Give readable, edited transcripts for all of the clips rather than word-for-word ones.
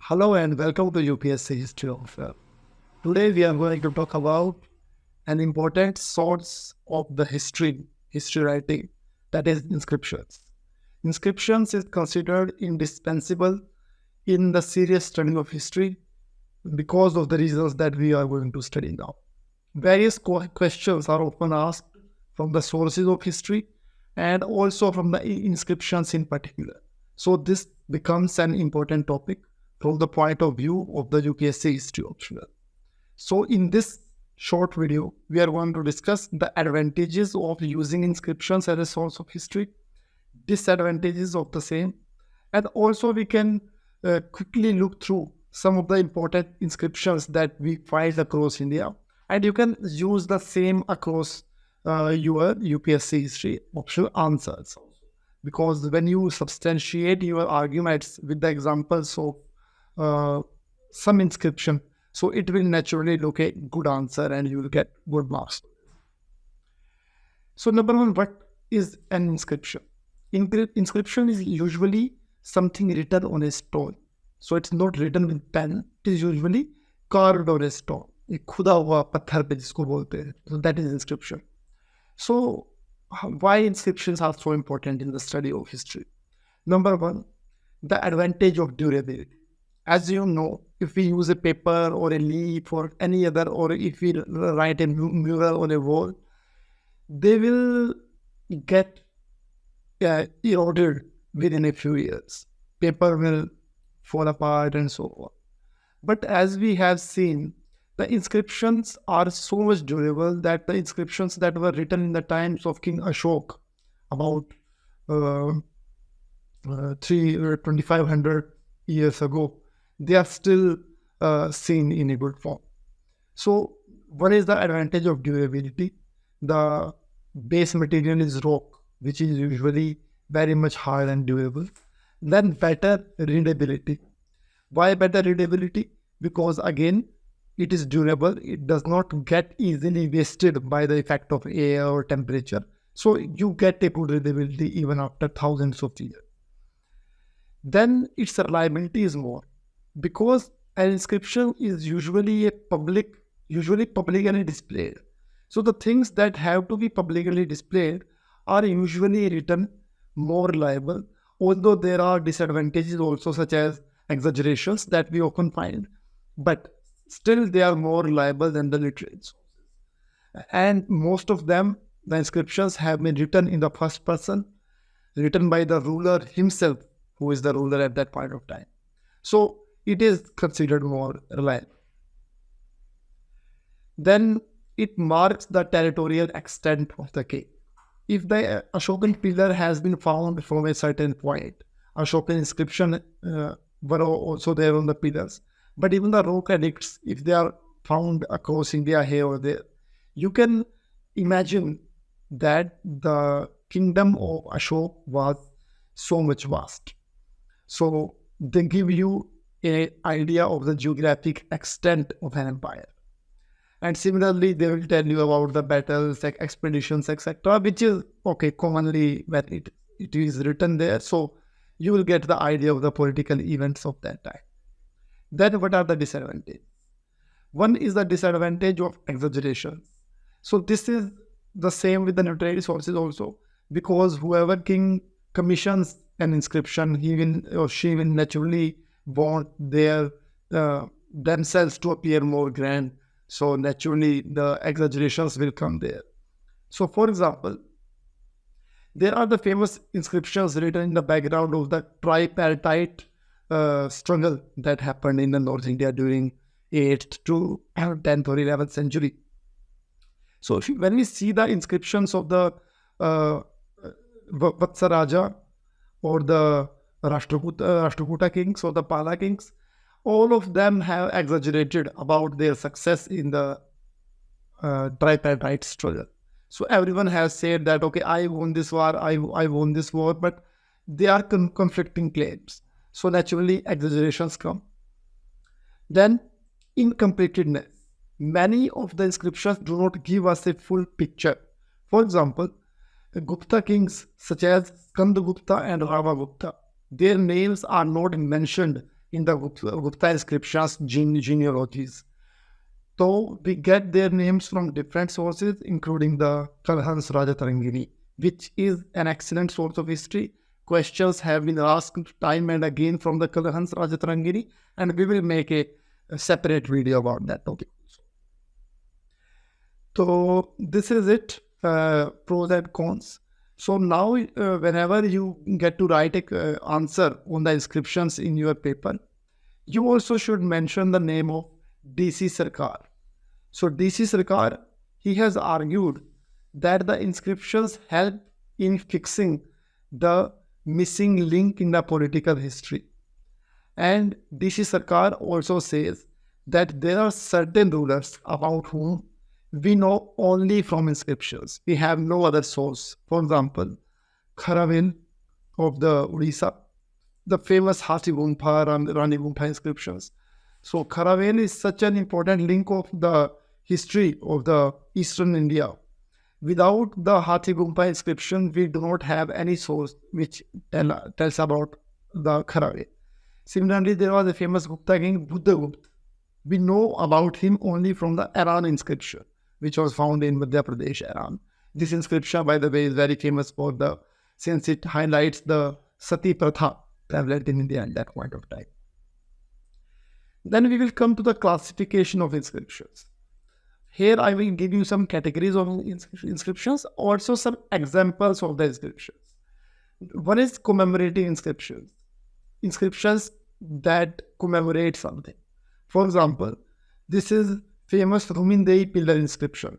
Hello and welcome to UPSC History of Today we are going to talk about an important source of the history writing, that is inscriptions. Inscriptions is considered indispensable in the serious study of history because of the reasons that we are going to study now. Various questions are often asked from the sources of history and also from the inscriptions in particular. So this becomes an important topic from the point of view of the UPSC history optional. So in this short video, we are going to discuss the advantages of using inscriptions as a source of history, disadvantages of the same, and also we can quickly look through some of the important inscriptions that we find across India, and you can use the same across your UPSC history optional answers. Because when you substantiate your arguments with the examples of some inscription, so it will naturally look a good answer and you will get good marks. So number one, what is an inscription? Inscription is usually something written on a stone. So it's not written with pen, it is usually carved on a stone. एक खुदा हुआ पत्थर पे जिसको बोलते हैं. So that is inscription. So why inscriptions are so important in the study of history? Number one, the advantage of durability. As you know, if we use a paper or a leaf or any other, or if we write a mural on a wall, they will get eroded within a few years. Paper will fall apart and so on. But as we have seen, the inscriptions are so much durable that the inscriptions that were written in the times of King Ashok, about 2,500 years ago, they are still seen in a good form. So what is the advantage of durability? The base material is rock, which is usually very much hard and durable. Then better readability. Why better readability? Because again, it is durable. It does not get easily wasted by the effect of air or temperature. So you get a good readability even after thousands of years. Then its reliability is more, because an inscription is usually publicly displayed. So the things that have to be publicly displayed are usually written more reliable, although there are disadvantages also, such as exaggerations that we often find, but still they are more reliable than the literary sources. And most of them, the inscriptions have been written in the first person, written by the ruler himself, who is the ruler at that point of time. So it is considered more reliable. Then it marks the territorial extent of the king. If the Ashokan pillar has been found from a certain point, Ashokan inscription were also there on the pillars. But even the rock edicts, if they are found across India here or there, you can imagine that the kingdom of Ashok was so much vast. So they give you an idea of the geographic extent of an empire. And similarly, they will tell you about the battles, like expeditions, etc., which is okay commonly when it is written there. So you will get the idea of the political events of that time. Then what are the disadvantages? One is the disadvantage of exaggeration. So this is the same with the literary sources also, because whoever king commissions an inscription, he will or she will naturally want their themselves to appear more grand. So naturally the exaggerations will come there. So for example, there are the famous inscriptions written in the background of the tripartite struggle that happened in the North India during 8th to 10th or 11th century. So when we see the inscriptions of the Vatsaraja or the Rashtrakuta kings or the Pala kings, all of them have exaggerated about their success in the tripartite struggle. So everyone has said that, okay, I won this war, I won this war, but they are conflicting claims. So naturally, exaggerations come. Then, incompleteness. Many of the inscriptions do not give us a full picture. For example, Gupta kings such as Skandagupta and Ravagupta, their names are not mentioned in the Gupta inscriptions genealogies. So we get their names from different sources, including the Kalhans Rajatarangiri, which is an excellent source of history. Questions have been asked time and again from the Kalhans Rajatarangiri, and we will make a separate video about that topic. So this is it, pros and cons. So now whenever you get to write a answer on the inscriptions in your paper, you also should mention the name of DC Sarkar. So DC Sarkar, he has argued that the inscriptions help in fixing the missing link in the political history. And DC Sarkar also says that there are certain rulers about whom we know only from inscriptions. We have no other source. For example, Kharavel of the Odisha, the famous Hati Gumpa, Rani Gumpa inscriptions. So Kharavel is such an important link of the history of the Eastern India. Without the Hati Gumpa inscription, we do not have any source which tells about the Kharavel. Similarly, there was a famous Gupta king, Buddhagupta. We know about him only from the Iran inscription, which was found in Madhya Pradesh, Iran. This inscription, by the way, is very famous since it highlights the Sati Pratha prevalent in India at that point of time. Then we will come to the classification of inscriptions. Here I will give you some categories of inscriptions, also some examples of the inscriptions. One is commemorative inscriptions. Inscriptions that commemorate something. For example, this is famous Rumindei pillar inscription,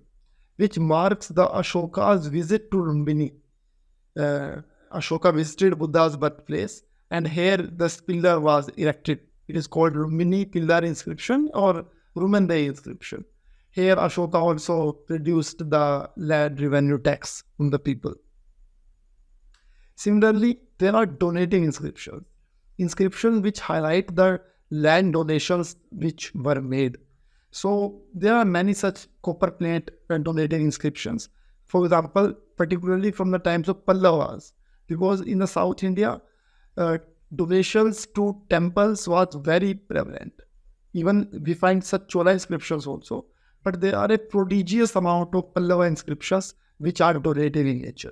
which marks the Ashoka's visit to Lumbini. Ashoka visited Buddha's birthplace, and here the pillar was erected. It is called Lumbini pillar inscription or Rumindei inscription. Here Ashoka also reduced the land revenue tax from the people. Similarly, there are donating inscriptions. Inscriptions which highlight the land donations which were made. So there are many such copper plate donating inscriptions. For example, particularly from the times of Pallavas, because in the South India, donations to temples was very prevalent. Even we find such Chola inscriptions also, but there are a prodigious amount of Pallava inscriptions which are donated in nature.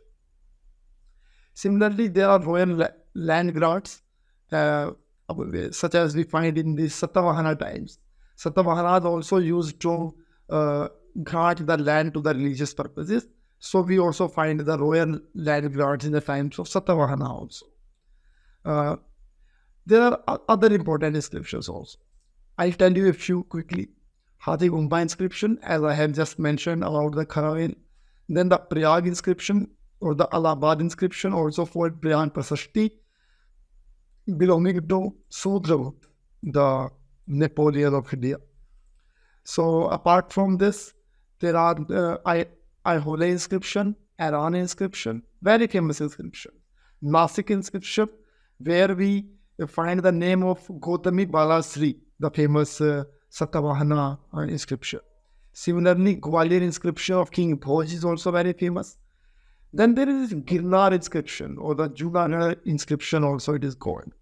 Similarly, there are royal land grants, such as we find in the Satavahana times. Satavahanas also used to grant the land to the religious purposes. So we also find the royal land grants in the times of Satavahana also. There are other important inscriptions also. I'll tell you a few quickly. Hati Gumpa inscription, as I have just mentioned about the Kharavel. Then the Prayag inscription or the Allahabad inscription, also called Prayan Prasasti, belonging to Sudragupta, the Napoleon of India. So apart from this, there are Aihole inscription, Iran inscription, very famous inscription. Nasik inscription, where we find the name of Gautami Balasri, the famous Satavahana inscription. Similarly, Gwalior inscription of King Bhoj is also very famous. Then there is Girnar inscription or the Junagadh inscription also it is called.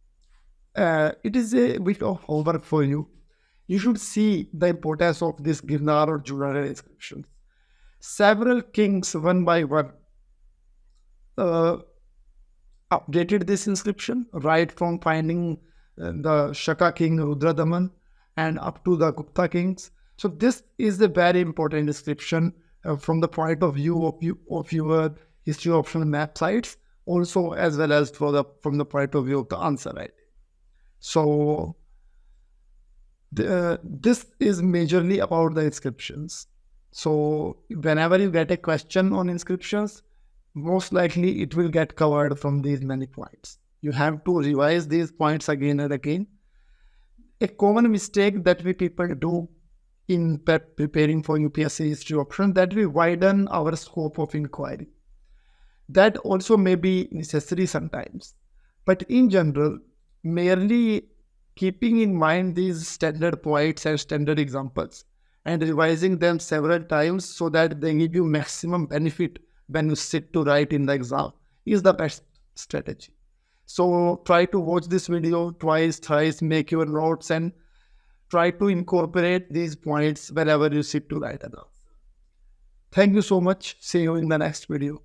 It is a bit of homework for you. You should see the importance of this Girnar or Junagadh inscription. Several kings, one by one, updated this inscription, right from finding the Shaka king Rudradaman and up to the Gupta kings. So this is a very important inscription from the point of view of your history optional map sites, also as well as from the point of view of the answer writing. So this is majorly about the inscriptions. So whenever you get a question on inscriptions, most likely it will get covered from these many points. You have to revise these points again and again. A common mistake that we people do in preparing for UPSC history option, that we widen our scope of inquiry. That also may be necessary sometimes. But in general, merely keeping in mind these standard points and standard examples and revising them several times so that they give you maximum benefit when you sit to write in the exam is the best strategy. So try to watch this video twice, thrice, make your notes and try to incorporate these points whenever you sit to write an answer. Thank you so much. See you in the next video.